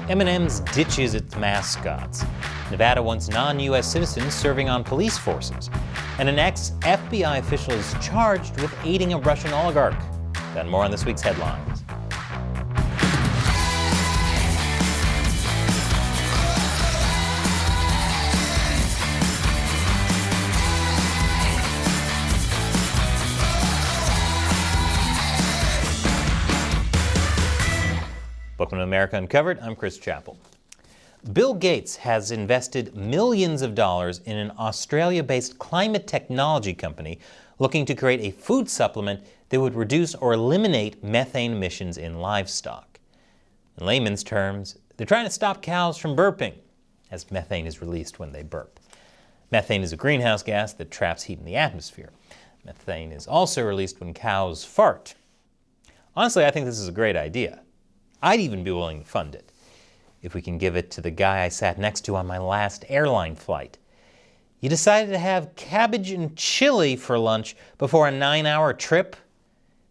M&ms ditches its mascots. Nevada wants non-U.S. citizens serving on police forces. And an ex-FBI official is charged with aiding a Russian oligarch. Then more on this week's headlines. Welcome to America Uncovered. I'm Chris Chappell. Bill Gates has invested millions of dollars in an Australia-based climate technology company looking to create a food supplement that would reduce or eliminate methane emissions in livestock. In layman's terms, they're trying to stop cows from burping, as methane is released when they burp. Methane is a greenhouse gas that traps heat in the atmosphere. Methane is also released when cows fart. Honestly, I think this is a great idea. I'd even be willing to fund it, if we can give it to the guy I sat next to on my last airline flight. You decided to have cabbage and chili for lunch before a 9-hour trip?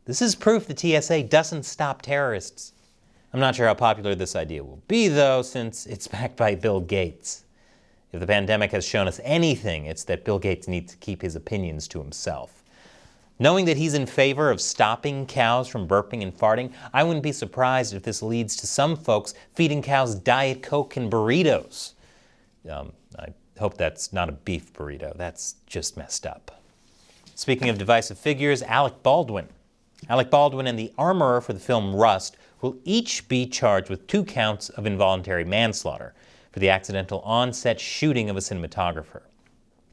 This is proof the TSA doesn't stop terrorists. I'm not sure how popular this idea will be, though, since it's backed by Bill Gates. If the pandemic has shown us anything, it's that Bill Gates needs to keep his opinions to himself. Knowing that he's in favor of stopping cows from burping and farting, I wouldn't be surprised if this leads to some folks feeding cows Diet Coke and burritos. I hope that's not a beef burrito. That's just messed up. Speaking of divisive figures, Alec Baldwin. Alec Baldwin and the armorer for the film Rust will each be charged with 2 counts of involuntary manslaughter for the accidental on-set shooting of a cinematographer.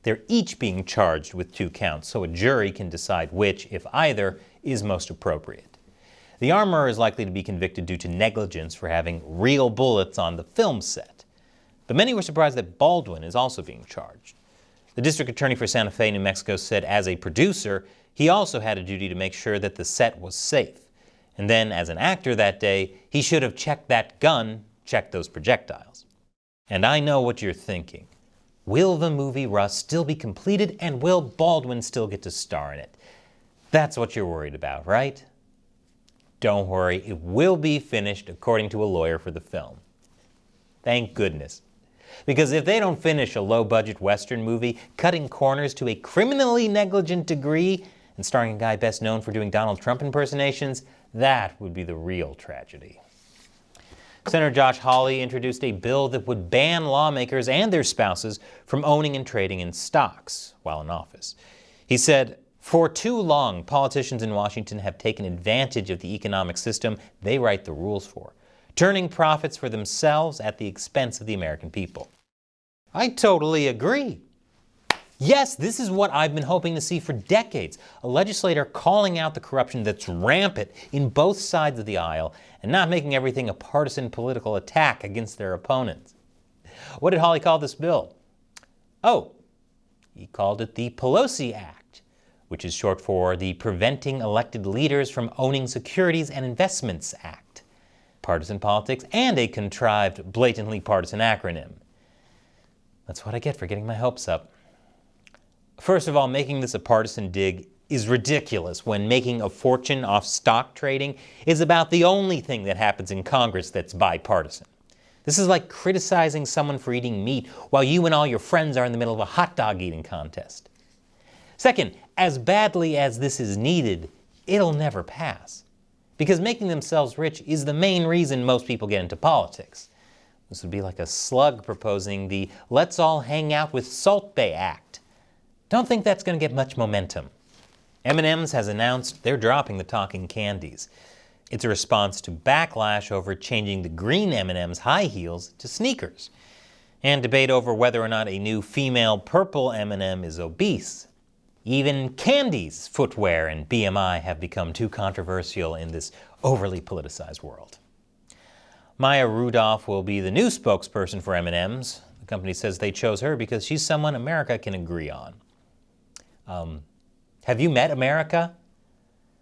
They're each being charged with 2 counts, so a jury can decide which, if either, is most appropriate. The armorer is likely to be convicted due to negligence for having real bullets on the film set. But many were surprised that Baldwin is also being charged. The district attorney for Santa Fe, New Mexico, said as a producer, he also had a duty to make sure that the set was safe. And then, as an actor that day, he should have checked that gun, checked those projectiles. And I know what you're thinking. Will the movie Rust still be completed, and will Baldwin still get to star in it? That's what you're worried about, right? Don't worry, it will be finished according to a lawyer for the film. Thank goodness. Because if they don't finish a low-budget Western movie, cutting corners to a criminally negligent degree, and starring a guy best known for doing Donald Trump impersonations, that would be the real tragedy. Senator Josh Hawley introduced a bill that would ban lawmakers and their spouses from owning and trading in stocks while in office. He said, "For too long, politicians in Washington have taken advantage of the economic system they write the rules for, turning profits for themselves at the expense of the American people." I totally agree. Yes, this is what I've been hoping to see for decades, a legislator calling out the corruption that's rampant in both sides of the aisle and not making everything a partisan political attack against their opponents. What did Hawley call this bill? Oh, he called it the Pelosi Act, which is short for the Preventing Elected Leaders from Owning Securities and Investments Act. Partisan politics and a contrived, blatantly partisan acronym. That's what I get for getting my hopes up. First of all, making this a partisan dig is ridiculous when making a fortune off stock trading is about the only thing that happens in Congress that's bipartisan. This is like criticizing someone for eating meat while you and all your friends are in the middle of a hot dog eating contest. Second, as badly as this is needed, it'll never pass. Because making themselves rich is the main reason most people get into politics. This would be like a slug proposing the Let's All Hang Out with Salt Bay Act. Don't think that's going to get much momentum. M&ms has announced they're dropping the talking candies. It's a response to backlash over changing the green M&ms high heels to sneakers, and debate over whether or not a new female purple M&m is obese. Even candies, footwear, and BMI have become too controversial in this overly politicized world. Maya Rudolph will be the new spokesperson for M&ms. The company says they chose her because she's someone America can agree on. Have you met America?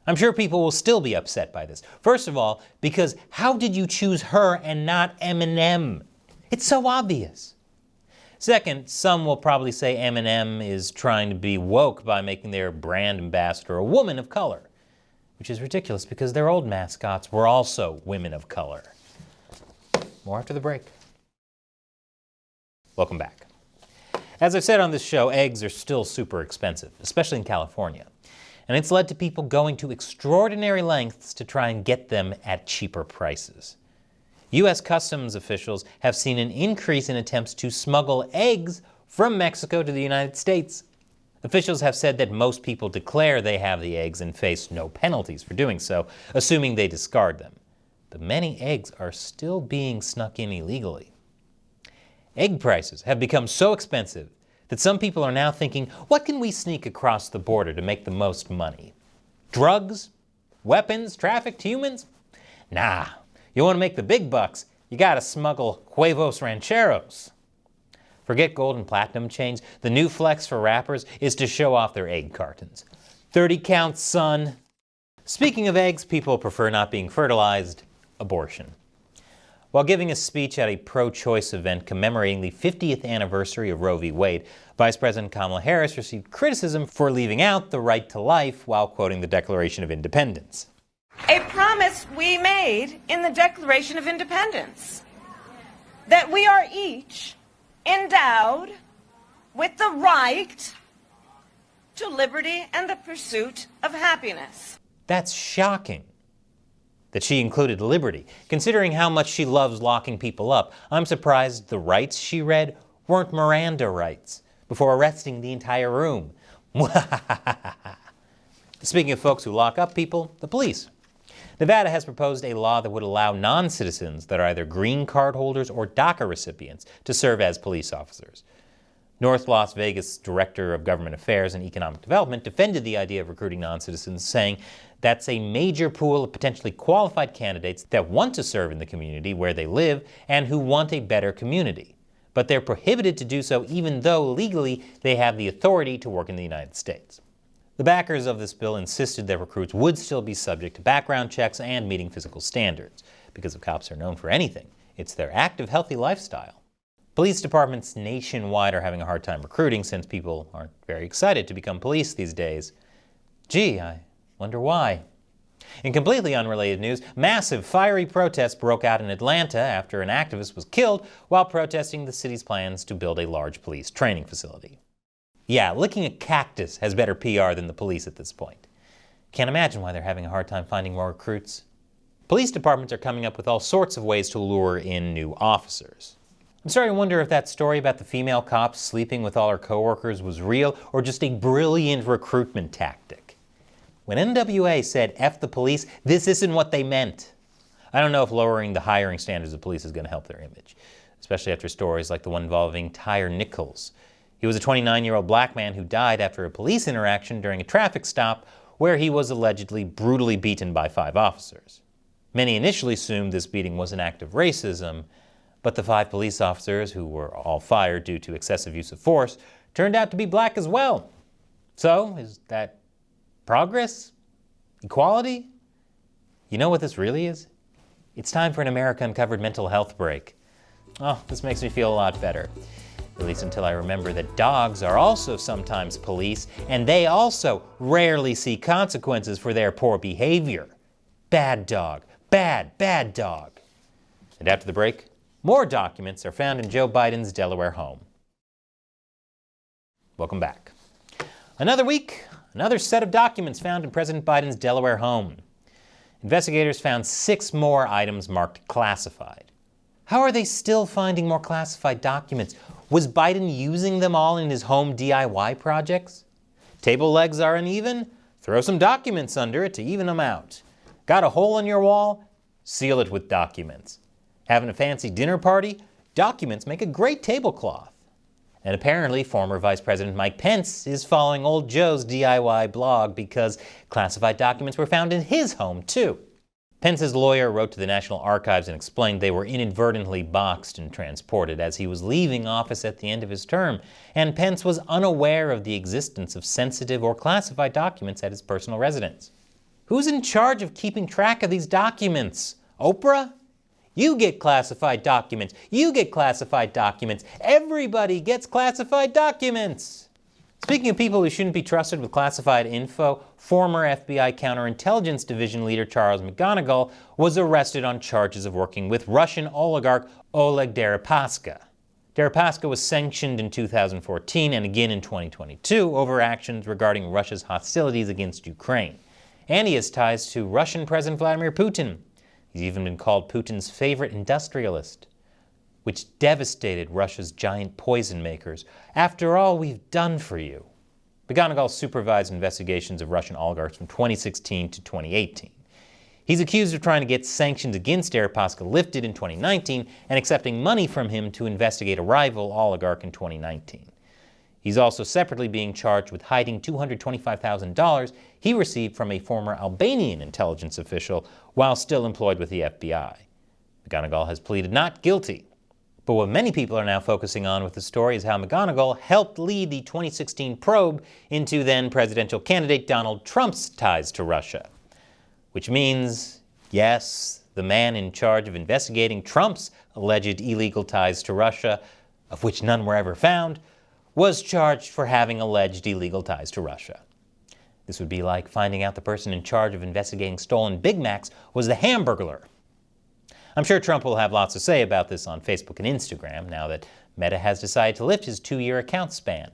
I'm sure people will still be upset by this. First of all, because how did you choose her and not M&M? It's so obvious. Second, some will probably say M&M is trying to be woke by making their brand ambassador a woman of color, which is ridiculous because their old mascots were also women of color. More after the break. Welcome back. As I've said on this show, eggs are still super expensive, especially in California. And it's led to people going to extraordinary lengths to try and get them at cheaper prices. U.S. customs officials have seen an increase in attempts to smuggle eggs from Mexico to the United States. Officials have said that most people declare they have the eggs and face no penalties for doing so, assuming they discard them. But many eggs are still being snuck in illegally. Egg prices have become so expensive that some people are now thinking, what can we sneak across the border to make the most money? Drugs? Weapons? Trafficked humans? Nah, you want to make the big bucks, you gotta smuggle huevos rancheros. Forget gold and platinum chains. The new flex for rappers is to show off their egg cartons. 30 counts, son. Speaking of eggs, people prefer not being fertilized. Abortion. While giving a speech at a pro-choice event commemorating the 50th anniversary of Roe v. Wade, Vice President Kamala Harris received criticism for leaving out the right to life while quoting the Declaration of Independence. A promise we made in the Declaration of Independence, that we are each endowed with the right to liberty and the pursuit of happiness. That's shocking that she included liberty. Considering how much she loves locking people up, I'm surprised the rights she read weren't Miranda rights before arresting the entire room. Speaking of folks who lock up people, the police. Nevada has proposed a law that would allow non-citizens that are either green card holders or DACA recipients to serve as police officers. North Las Vegas Director of Government Affairs and Economic Development defended the idea of recruiting non-citizens, saying that's a major pool of potentially qualified candidates that want to serve in the community where they live and who want a better community. But they're prohibited to do so even though legally they have the authority to work in the United States. The backers of this bill insisted that recruits would still be subject to background checks and meeting physical standards. Because if cops are known for anything, it's their active, healthy lifestyle. Police departments nationwide are having a hard time recruiting since people aren't very excited to become police these days. Gee, I wonder why. In completely unrelated news, massive fiery protests broke out in Atlanta after an activist was killed while protesting the city's plans to build a large police training facility. Yeah, licking a cactus has better PR than the police at this point. Can't imagine why they're having a hard time finding more recruits. Police departments are coming up with all sorts of ways to lure in new officers. I'm starting to wonder if that story about the female cop sleeping with all her coworkers was real or just a brilliant recruitment tactic. When NWA said F the police, this isn't what they meant. I don't know if lowering the hiring standards of police is going to help their image, especially after stories like the one involving Tyre Nichols. He was a 29-year-old black man who died after a police interaction during a traffic stop where he was allegedly brutally beaten by 5 officers. Many initially assumed this beating was an act of racism, but the 5 police officers, who were all fired due to excessive use of force, turned out to be black as well. So, is that progress? Equality? You know what this really is? It's time for an America Uncovered mental health break. Oh, this makes me feel a lot better. At least until I remember that dogs are also sometimes police, and they also rarely see consequences for their poor behavior. Bad dog. Bad, bad dog. And after the break, more documents are found in Joe Biden's Delaware home. Welcome back. Another week, another set of documents found in President Biden's Delaware home. Investigators found 6 more items marked classified. How are they still finding more classified documents? Was Biden using them all in his home DIY projects? Table legs are uneven? Throw some documents under it to even them out. Got a hole in your wall? Seal it with documents. Having a fancy dinner party? Documents make a great tablecloth. And apparently former Vice President Mike Pence is following old Joe's DIY blog because classified documents were found in his home too. Pence's lawyer wrote to the National Archives and explained they were inadvertently boxed and transported as he was leaving office at the end of his term, and Pence was unaware of the existence of sensitive or classified documents at his personal residence. Who's in charge of keeping track of these documents? Oprah? You get classified documents. You get classified documents. Everybody gets classified documents. Speaking of people who shouldn't be trusted with classified info, former FBI counterintelligence division leader Charles McGonigal was arrested on charges of working with Russian oligarch Oleg Deripaska. Deripaska was sanctioned in 2014 and again in 2022 over actions regarding Russia's hostilities against Ukraine. And he has ties to Russian President Vladimir Putin. He's even been called Putin's favorite industrialist, which devastated Russia's giant poison makers. After all we've done for you. McGonigal supervised investigations of Russian oligarchs from 2016 to 2018. He's accused of trying to get sanctions against Deripaska lifted in 2019 and accepting money from him to investigate a rival oligarch in 2019. He's also separately being charged with hiding $225,000 he received from a former Albanian intelligence official while still employed with the FBI. McGonigal has pleaded not guilty. But what many people are now focusing on with the story is how McGonigal helped lead the 2016 probe into then presidential candidate Donald Trump's ties to Russia. Which means, yes, the man in charge of investigating Trump's alleged illegal ties to Russia, of which none were ever found, was charged for having alleged illegal ties to Russia. This would be like finding out the person in charge of investigating stolen Big Macs was the Hamburglar. I'm sure Trump will have lots to say about this on Facebook and Instagram now that Meta has decided to lift his 2-year account span.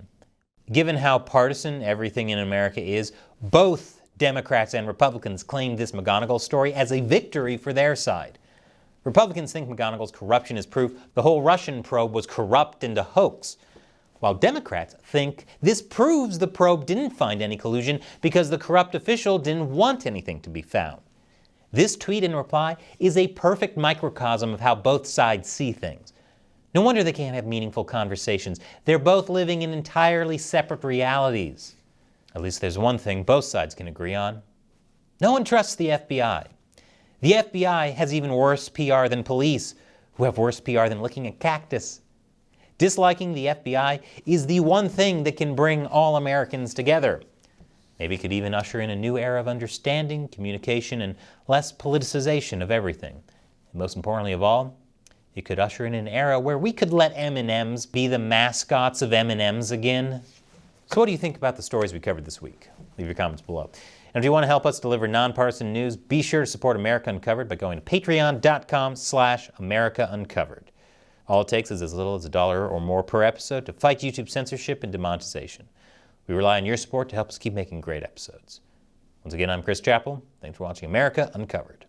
Given how partisan everything in America is, both Democrats and Republicans claim this McGonigal story as a victory for their side. Republicans think McGonigal's corruption is proof the whole Russian probe was corrupt and a hoax, while Democrats think this proves the probe didn't find any collusion because the corrupt official didn't want anything to be found. This tweet in reply is a perfect microcosm of how both sides see things. No wonder they can't have meaningful conversations. They're both living in entirely separate realities. At least there's one thing both sides can agree on. No one trusts the FBI. The FBI has even worse PR than police, who have worse PR than licking a cactus. Disliking the FBI is the one thing that can bring all Americans together. Maybe it could even usher in a new era of understanding, communication, and less politicization of everything. And most importantly of all, it could usher in an era where we could let M&ms be the mascots of M&ms again. So what do you think about the stories we covered this week? Leave your comments below. And if you want to help us deliver nonpartisan news, be sure to support America Uncovered by going to patreon.com/AmericaUncovered. All it takes is as little as $1 or more per episode to fight YouTube censorship and demonetization. We rely on your support to help us keep making great episodes. Once again, I'm Chris Chappell. Thanks for watching America Uncovered.